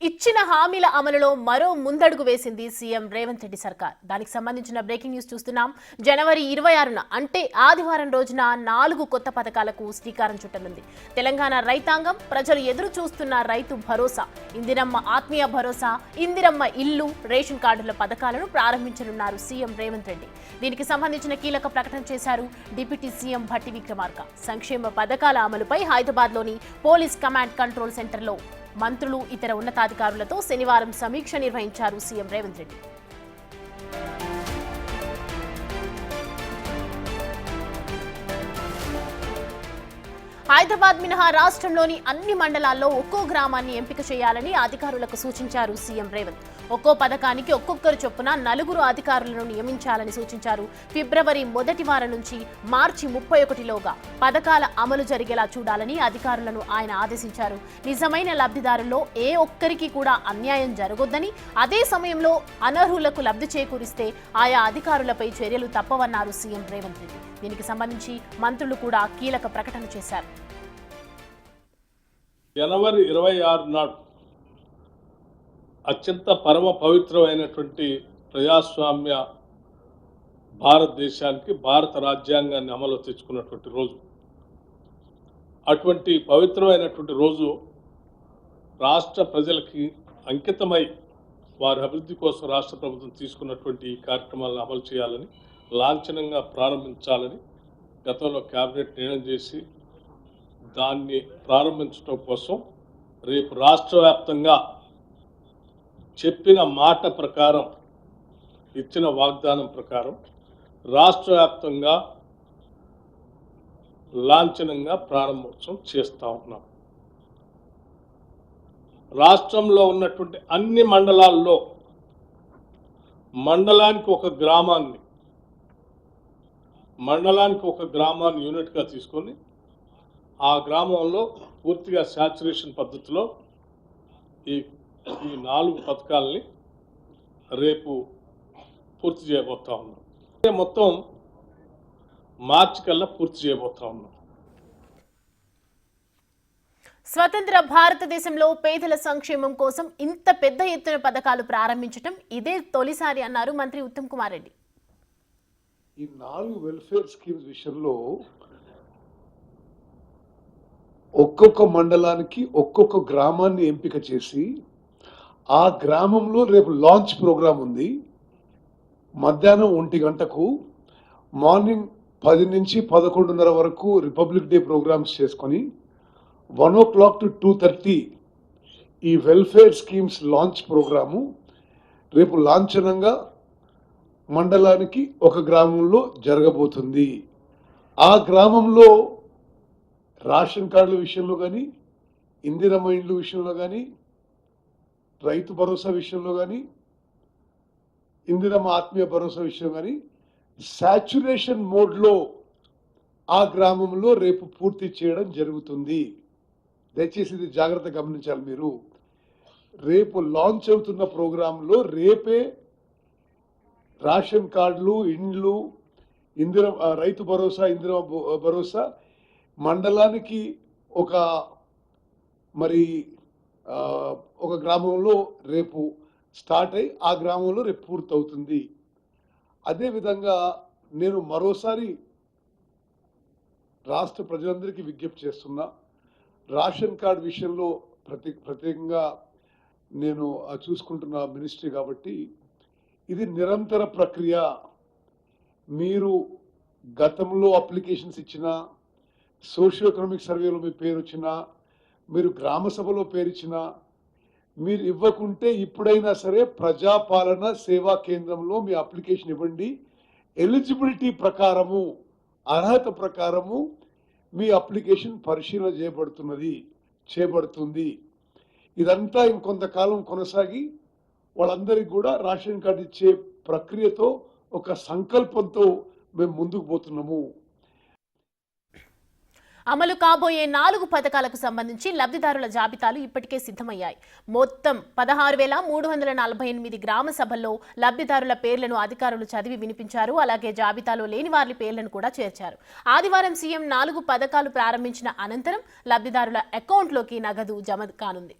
ఇచ్చిన హామీల అమలులో మరో ముందడుగు వేసింది సీఎం రేవంత్ రెడ్డి సర్కార్. దానికి సంబంధించిన బ్రేకింగ్ న్యూస్ చూస్తున్నాం. జనవరి 26న అంటే ఆదివారం రోజున 4 కొత్త పథకాలకు శ్రీకారం చుట్టనుంది. తెలంగాణ రైతాంగం ప్రజలు ఎదురు చూస్తున్న రైతు భరోసా, ఇందిరమ్మ ఆత్మీయ భరోసా, ఇందిరమ్మ ఇల్లు, రేషన్ కార్డుల పథకాలను ప్రారంభించనున్నారు సీఎం రేవంత్ రెడ్డి. దీనికి సంబంధించిన కీలక ప్రకటన చేశారు డిప్యూటీ సీఎం భట్టి విక్రమార్క. సంక్షేమ పథకాల అమలుపై హైదరాబాద్లోని పోలీస్ కమాండ్ కంట్రోల్ సెంటర్లో మంత్రులు, ఇతర ఉన్నతాధికారులతో శనివారం సమీక్ష నిర్వహించారు సీఎం రేవంత్ రెడ్డి. హైదరాబాద్ మినహా రాష్ట్రంలోని అన్ని మండలాల్లో ఒక్కో గ్రామాన్ని ఎంపిక చేయాలని అధికారులకు సూచించారు సీఎం రేవంత్. ఒక్కో పథకానికి ఒక్కొక్కరు చొప్పున 4 అధికారులను నియమించాలని సూచించారు. ఫిబ్రవరి మొదటి వారం నుంచి మార్చి 31లోగా పథకాల అమలు జరిగేలా చూడాలని అధికారులను ఆయన ఆదేశించారు. నిజమైన లబ్ధిదారుల్లో ఏ ఒక్కరికి కూడా అన్యాయం జరగొద్దని, అదే సమయంలో అనర్హులకు లబ్ధి చేకూరిస్తే ఆయా అధికారులపై చర్యలు తప్పవన్నారు సీఎం రేవంత్ రెడ్డి. దీనికి సంబంధించి మంత్రులు కూడా కీలక ప్రకటన చేశారు. జనవరి 26 నాడు అత్యంత పరమ పవిత్రమైనటువంటి ప్రజాస్వామ్య భారతదేశానికి భారత రాజ్యాంగాన్ని అమలు తెచ్చుకున్నటువంటి రోజు. అటువంటి పవిత్రమైనటువంటి రోజు రాష్ట్ర ప్రజలకి అంకితమై వారి అభివృద్ధి కోసం రాష్ట్ర ప్రభుత్వం తీసుకున్నటువంటి ఈ కార్యక్రమాలను అమలు చేయాలని, లాంఛనంగా ప్రారంభించాలని గతంలో కేబినెట్ నిర్ణయం చేసి దాన్ని ప్రారంభించడం కోసం రేపు రాష్ట్ర వ్యాప్తంగా చెప్పిన మాట ప్రకారం, ఇచ్చిన వాగ్దానం ప్రకారం రాష్ట్ర వ్యాప్తంగా లాంఛనంగా ప్రారంభోత్సవం చేస్తూ ఉన్నాం. రాష్ట్రంలో ఉన్నటువంటి అన్ని మండలాల్లో మండలానికి ఒక గ్రామాన్ని యూనిట్గా తీసుకొని ఆ గ్రామంలో పూర్తిగా శాచురేషన్ పద్ధతిలో ఈ 4 పథకాలని రేపు పూర్తి చేయబోతా ఉన్నాం. మొత్తం మార్చి కల్లా పూర్తి చేయబోతా ఉన్నాం. స్వతంత్ర భారతదేశంలో పేదల సంక్షేమం కోసం ఇంత పెద్ద ఎత్తున పథకాలు ప్రారంభించడం ఇదే తొలిసారి అన్నారు మంత్రి ఉత్తమ్ కుమార్ రెడ్డి. ఈ 4 వెల్ఫేర్ స్కీమ్స్ విషయంలో ఒక్కొక్క మండలానికి ఒక్కొక్క గ్రామాన్ని ఎంపిక చేసి ఆ గ్రామంలో రేపు లాంచ్ ప్రోగ్రాం ఉంది. మధ్యాహ్నం 1 గంటకు, మార్నింగ్ 10 నుంచి 11:30 వరకు రిపబ్లిక్ డే ప్రోగ్రామ్స్ చేసుకొని 1 o'clock to 2:30 ఈ వెల్ఫేర్ స్కీమ్స్ లాంచ్ ప్రోగ్రాము రేపు లాంఛనంగా మండలానికి ఒక గ్రామంలో జరగబోతుంది. ఆ గ్రామంలో రేషన్ కార్డుల విషయంలో కానీ, ఇందిరమ్మ ఇండ్ల విషయంలో కానీ, రైతు భరోసా విషయంలో కానీ, ఇందిరమ్మ ఆత్మీయ భరోసా విషయం కానీ సాచురేషన్ మోడ్లో ఆ గ్రామంలో రేపు పూర్తి చేయడం జరుగుతుంది. దయచేసి ఇది జాగ్రత్త గమనించాలి. మీరు రేపు లాంచ్ అవుతున్న ప్రోగ్రాంలో రేపే రేషన్ కార్డులు, ఇండ్లు, రైతు భరోసా, ఇందిరమ్మ భరోసా మండలానికి ఒక గ్రామంలో రేపు స్టార్ట్ అయ్యి ఆ గ్రామంలో రేపు పూర్తవుతుంది. అదేవిధంగా నేను మరోసారి రాష్ట్ర ప్రజలందరికీ విజ్ఞప్తి చేస్తున్నా, రేషన్ కార్డు విషయంలో ప్రత్యేకంగా నేను చూసుకుంటున్న మినిస్ట్రీ కాబట్టి ఇది నిరంతర ప్రక్రియ. మీరు గతంలో అప్లికేషన్స్ ఇచ్చినా, సోషియో ఎకనామిక్ సర్వేలో మీ పేరు వచ్చినా, మీరు గ్రామ సభలో పేరు ఇచ్చినా, మీరు ఇవ్వకుంటే ఇప్పుడైనా సరే ప్రజాపాలన సేవా కేంద్రంలో మీ అప్లికేషన్ ఇవ్వండి. ఎలిజిబిలిటీ ప్రకారము, అర్హత ప్రకారము మీ అప్లికేషన్ పరిశీలన చేయబడుతుంది. ఇదంతా ఇంకొంతకాలం కొనసాగి వాళ్ళందరికీ కూడా రేషన్ కార్డు ఇచ్చే ప్రక్రియతో, ఒక సంకల్పంతో మేము ముందుకు పోతున్నాము. అమలు కాబోయే 4 పథకాలకు సంబంధించి లబ్ధిదారుల జాబితాలు ఇప్పటికే సిద్ధమయ్యాయి. మొత్తం 16,348 గ్రామ సభల్లో లబ్ధిదారుల పేర్లను అధికారులు చదివి వినిపించారు. అలాగే జాబితాలో లేని వారి పేర్లను కూడా చేర్చారు. ఆదివారం సీఎం 4 పథకాలు ప్రారంభించిన అనంతరం లబ్ధిదారుల అకౌంట్లోకి నగదు జమ కానుంది.